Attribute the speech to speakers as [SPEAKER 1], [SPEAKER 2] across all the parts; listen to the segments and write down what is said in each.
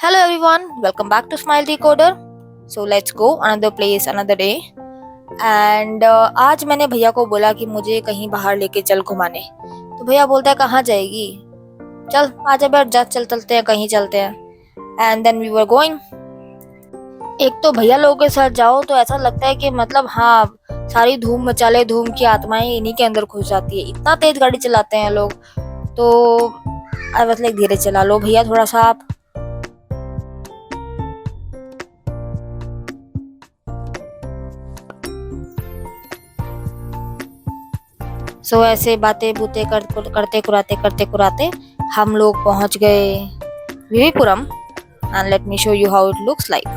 [SPEAKER 1] Hello everyone, welcome back to Smile Decoder. So let's go another place another day. And आज मैंने भैया को बोला कि मुझे कहीं बाहर लेके चल घुमाने. तो भैया बोलता है कहाँ जाएगी. चल आजा बैठ जा, चल चलते हैं कहीं चलते हैं. And then we were going. एक तो भैया लोगों के साथ जाओ तो ऐसा लगता है कि मतलब हाँ, सारी धूम मचाले धूम की आत्माएं इन्हीं के अंदर घुस जाती है. इतना तेज गाड़ी चलाते हैं लोग. तो आई वाज लाइक धीरे चला लो भैया थोड़ा सा आप. सो ऐसे बातें बूते करते कुराते हम लोग पहुंच गए Vivipuram. And let me show you how it looks like.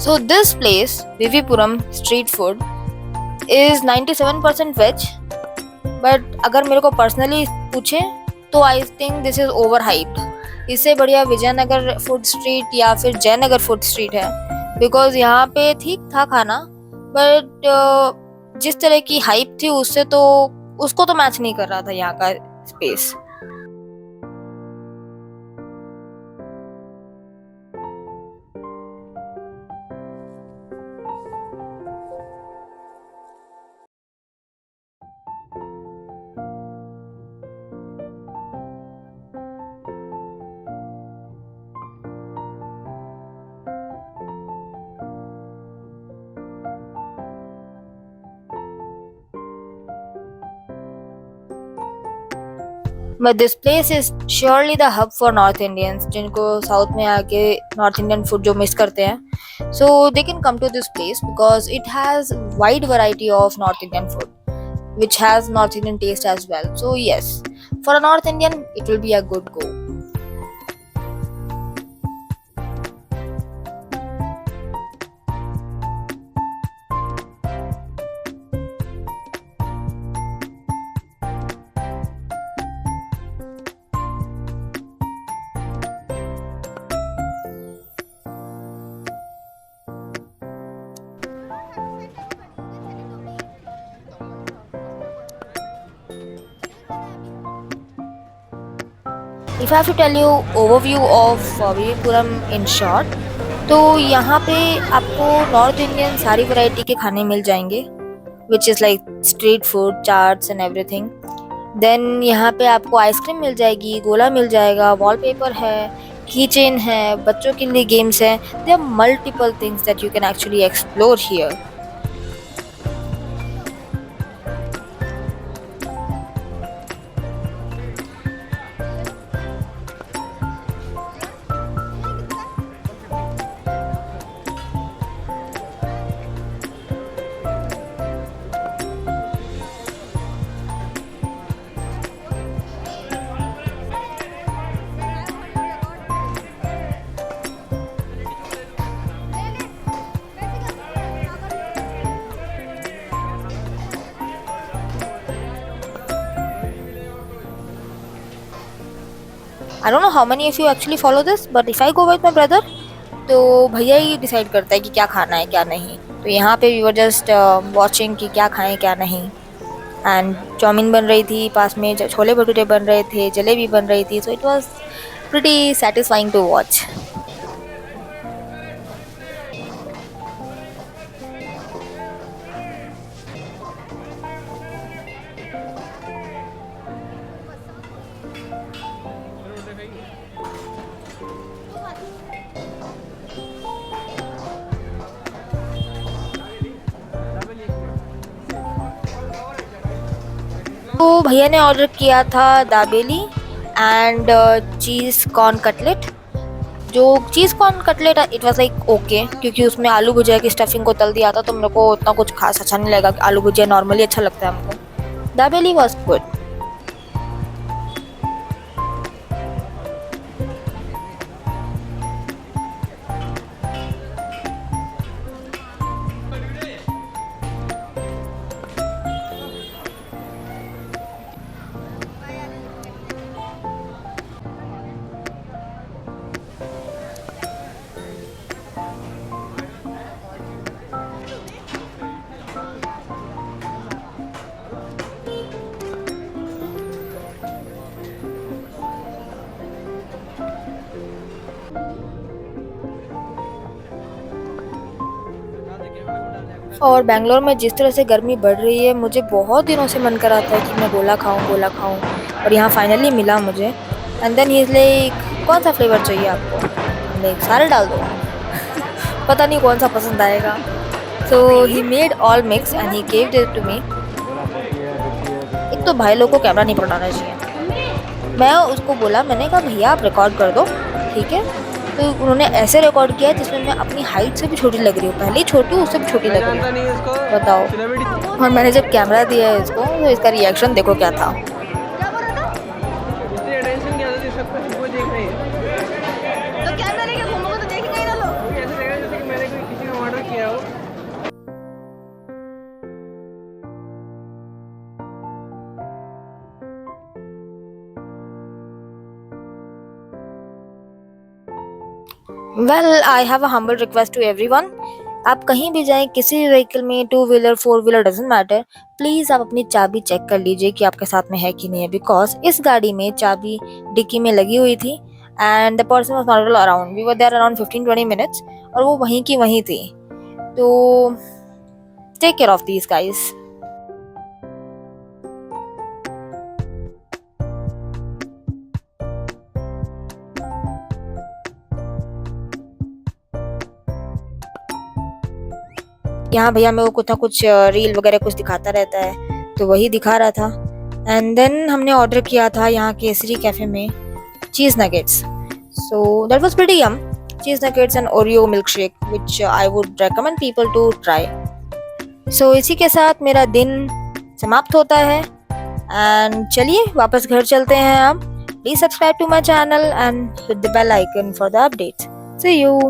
[SPEAKER 1] So this place, Vivipuram street food, is 97% veg. But अगर मेरे को पर्सनली पूछे तो I think this is overhyped. इससे बढ़िया विजयनगर फूड स्ट्रीट या फिर जयनगर फूड स्ट्रीट है. बिकॉज यहाँ पे ठीक था खाना, बट जिस तरह की हाइप थी उससे तो उसको तो मैच नहीं कर रहा था यहाँ का space. But this place is surely the hub for North Indians जिनको साउथ में आके नॉर्थ इंडियन फूड जो मिस करते हैं. So they can come to this place because it has wide variety of North Indian food which has North Indian taste as well. So yes, for a North Indian it will be a good go. If I have to tell you overview of विविपुरम in short, तो यहाँ पे आपको north Indian सारी variety के खाने मिल जाएंगे which is like street food, chaats and everything. देन यहाँ पे आपको आइसक्रीम मिल जाएगी, गोला मिल जाएगा, वॉलपेपर है, की चेन है, बच्चों के लिए गेम्स हैं. There are multiple things that you can actually explore here. I don't know how many of you actually follow this, but if I go with my brother, तो भैया ही डिसाइड करता है कि क्या खाना है क्या नहीं. तो यहाँ पे वी वर जस्ट वॉचिंग कि क्या खाएं क्या नहीं. एंड चाउमीन बन रही थी, पास में छोले भटूरे बन रहे थे, जलेबी बन रही थी. So it was pretty satisfying to watch. तो भैया ने ऑर्डर किया था dabeli and cheese corn cutlet. जो cheese corn cutlet it was like okay, क्योंकि उसमें आलू भुजिया की स्टफिंग को तल दिया था, तो मेरे को उतना कुछ खास अच्छा नहीं लगा। आलू भुजिया नॉर्मली अच्छा लगता है हमको। Dabeli was good. और बैंगलोर में जिस तरह से गर्मी बढ़ रही है, मुझे बहुत दिनों से मन कर रहा था कि मैं गोला खाऊं, और यहाँ फाइनली मिला मुझे। And then he is like कौन सा फ्लेवर चाहिए आपको? हमने सारे डाल दो। पता नहीं कौन सा पसंद आएगा। So he made all mix and he gave it to me. एक तो भाई लोग को कैमरा नहीं पकड़ाना चाहिए। मैं उसको बोला, मैंने कहा भैया आप रिकॉर्ड कर दो, ठीक है। तो उन्होंने ऐसे रिकॉर्ड किया जिसमें मैं अपनी हाइट से भी छोटी लग रही हूँ, पहले ही छोटी हूँ, उससे भी छोटी लग रही हूँ, बताओ। और मैंने जब कैमरा दिया है इसको, तो इसका रिएक्शन देखो क्या था। Well I have a humble request to everyone. आप कहीं भी जाएं, किसी भी व्हीकल में, two wheeler four wheeler doesn't matter, please आप अपनी चाबी चेक कर लीजिए कि आपके साथ में है कि नहीं है। बिकॉज इस गाड़ी में चाबी डिक्की में लगी हुई थी and the person was not around. We were there around 15-20 minutes और वो वहीं की वहीं थी। तो take care of these guys. यहाँ भैया मेरे को कुछ ना कुछ रील वगैरह कुछ दिखाता रहता है, तो वही दिखा रहा था। एंड देन हमने ऑर्डर किया था यहाँ केसरी कैफे में cheese nuggets. So that was pretty yum. Cheese nuggets and Oreo milkshake which I would recommend people to try. So इसी के साथ मेरा दिन समाप्त होता है एंड चलिए वापस घर चलते हैं हम। Please subscribe to my channel and hit the bell icon for the updates. See you.